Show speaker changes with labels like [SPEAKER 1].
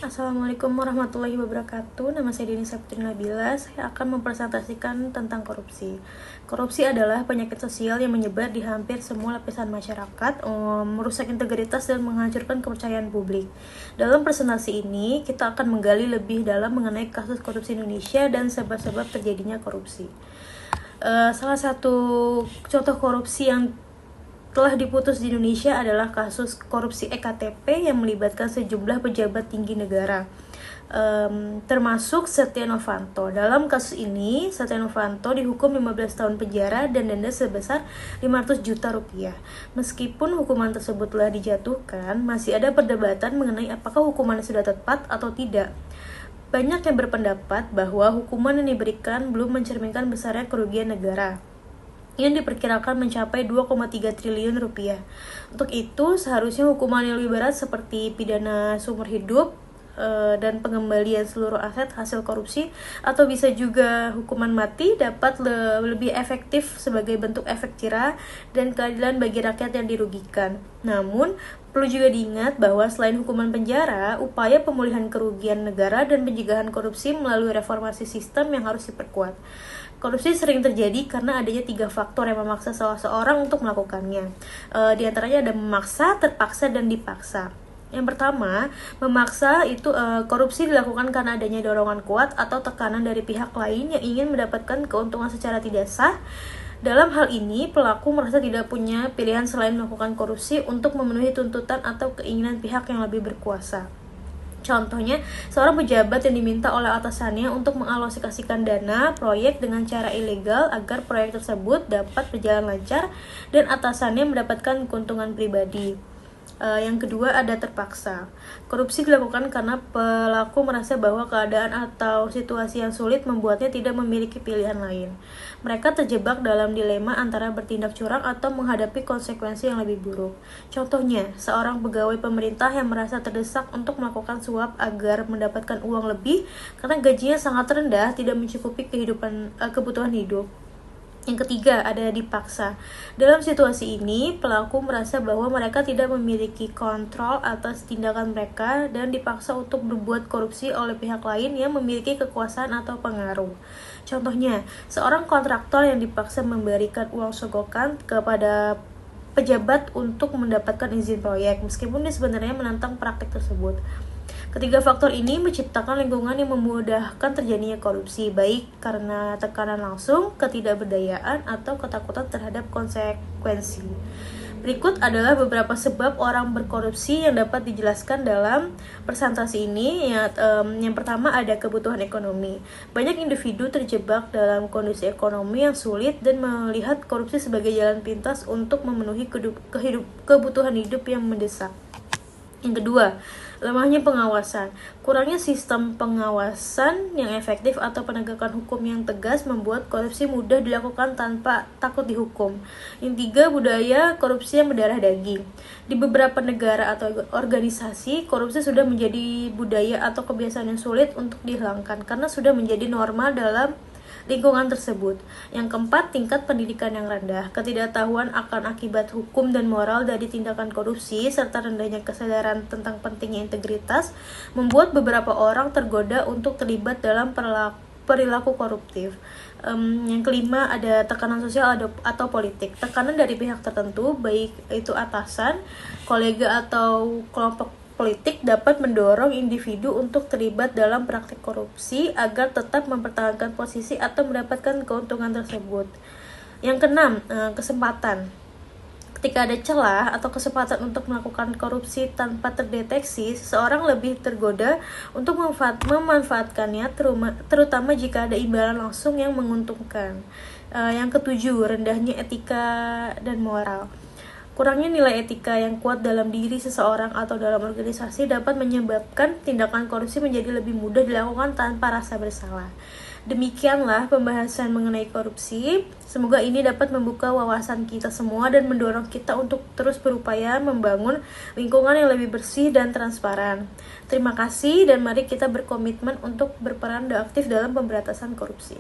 [SPEAKER 1] Assalamualaikum warahmatullahi wabarakatuh. Nama saya Dini Saputri Nabila. Saya akan mempresentasikan tentang korupsi. Korupsi adalah penyakit sosial yang menyebar di hampir semua lapisan masyarakat, merusak integritas dan menghancurkan kepercayaan publik. Dalam presentasi ini, kita akan menggali lebih dalam mengenai kasus korupsi Indonesia dan sebab-sebab terjadinya korupsi. Salah satu contoh korupsi yang telah diputus di Indonesia adalah kasus korupsi EKTP yang melibatkan sejumlah pejabat tinggi negara, termasuk Setia Novanto. Dalam kasus ini, Setia Novanto dihukum 15 tahun penjara dan denda sebesar 500 juta rupiah. Meskipun hukuman tersebut telah dijatuhkan, masih ada perdebatan mengenai apakah hukumannya sudah tepat atau tidak. Banyak yang berpendapat bahwa hukuman yang diberikan belum mencerminkan besarnya kerugian negara yang diperkirakan mencapai 2,3 triliun rupiah. Untuk itu, seharusnya hukuman yang lebih berat seperti pidana seumur hidup dan pengembalian seluruh aset hasil korupsi, atau bisa juga hukuman mati, dapat lebih efektif sebagai bentuk efek jera dan keadilan bagi rakyat yang dirugikan. Namun, perlu juga diingat bahwa selain hukuman penjara, upaya pemulihan kerugian negara dan pencegahan korupsi melalui reformasi sistem yang harus diperkuat. Korupsi sering terjadi karena adanya 3 faktor yang memaksa salah seorang untuk melakukannya. Di antaranya ada memaksa, terpaksa, dan dipaksa. Yang pertama, memaksa itu korupsi dilakukan karena adanya dorongan kuat atau tekanan dari pihak lain yang ingin mendapatkan keuntungan secara tidak sah. Dalam hal ini, pelaku merasa tidak punya pilihan selain melakukan korupsi untuk memenuhi tuntutan atau keinginan pihak yang lebih berkuasa. Contohnya, seorang pejabat yang diminta oleh atasannya untuk mengalokasikan dana proyek dengan cara ilegal agar proyek tersebut dapat berjalan lancar dan atasannya mendapatkan keuntungan pribadi. Yang kedua, ada terpaksa. Korupsi dilakukan karena pelaku merasa bahwa keadaan atau situasi yang sulit membuatnya tidak memiliki pilihan lain. Mereka terjebak dalam dilema antara bertindak curang atau menghadapi konsekuensi yang lebih buruk. Contohnya, seorang pegawai pemerintah yang merasa terdesak untuk melakukan suap agar mendapatkan uang lebih karena gajinya sangat rendah, tidak mencukupi kebutuhan hidup. Yang ketiga, ada dipaksa. Dalam situasi ini, pelaku merasa bahwa mereka tidak memiliki kontrol atas tindakan mereka dan dipaksa untuk berbuat korupsi oleh pihak lain yang memiliki kekuasaan atau pengaruh. Contohnya, seorang kontraktor yang dipaksa memberikan uang sogokan kepada pejabat untuk mendapatkan izin proyek, meskipun dia sebenarnya menentang praktik tersebut. Ketiga faktor ini menciptakan lingkungan yang memudahkan terjadinya korupsi, baik karena tekanan langsung, ketidakberdayaan, atau ketakutan terhadap konsekuensi. Berikut adalah beberapa sebab orang berkorupsi yang dapat dijelaskan dalam presentasi ini. Yang pertama, ada kebutuhan ekonomi. Banyak individu terjebak dalam kondisi ekonomi yang sulit dan melihat korupsi sebagai jalan pintas untuk memenuhi kebutuhan hidup yang mendesak. Yang kedua, lemahnya pengawasan. Kurangnya sistem pengawasan yang efektif atau penegakan hukum yang tegas membuat korupsi mudah dilakukan tanpa takut dihukum. Yang tiga, budaya korupsi yang berdarah daging. Di beberapa negara atau organisasi, korupsi sudah menjadi budaya atau kebiasaan yang sulit untuk dihilangkan karena sudah menjadi normal dalam lingkungan tersebut. Yang keempat, tingkat pendidikan yang rendah. Ketidaktahuan akan akibat hukum dan moral dari tindakan korupsi serta rendahnya kesadaran tentang pentingnya integritas membuat beberapa orang tergoda untuk terlibat dalam perilaku koruptif. Yang kelima, ada tekanan sosial atau politik. Tekanan dari pihak tertentu, baik itu atasan, kolega, atau kelompok politik dapat mendorong individu untuk terlibat dalam praktik korupsi agar tetap mempertahankan posisi atau mendapatkan keuntungan tersebut. Yang keenam, kesempatan. Ketika ada celah atau kesempatan untuk melakukan korupsi tanpa terdeteksi, seseorang lebih tergoda untuk memanfaatkannya, terutama jika ada imbalan langsung yang menguntungkan. Yang ketujuh, rendahnya etika dan moral. Kurangnya nilai etika yang kuat dalam diri seseorang atau dalam organisasi dapat menyebabkan tindakan korupsi menjadi lebih mudah dilakukan tanpa rasa bersalah. Demikianlah pembahasan mengenai korupsi. Semoga ini dapat membuka wawasan kita semua dan mendorong kita untuk terus berupaya membangun lingkungan yang lebih bersih dan transparan. Terima kasih dan mari kita berkomitmen untuk berperan aktif dalam pemberantasan korupsi.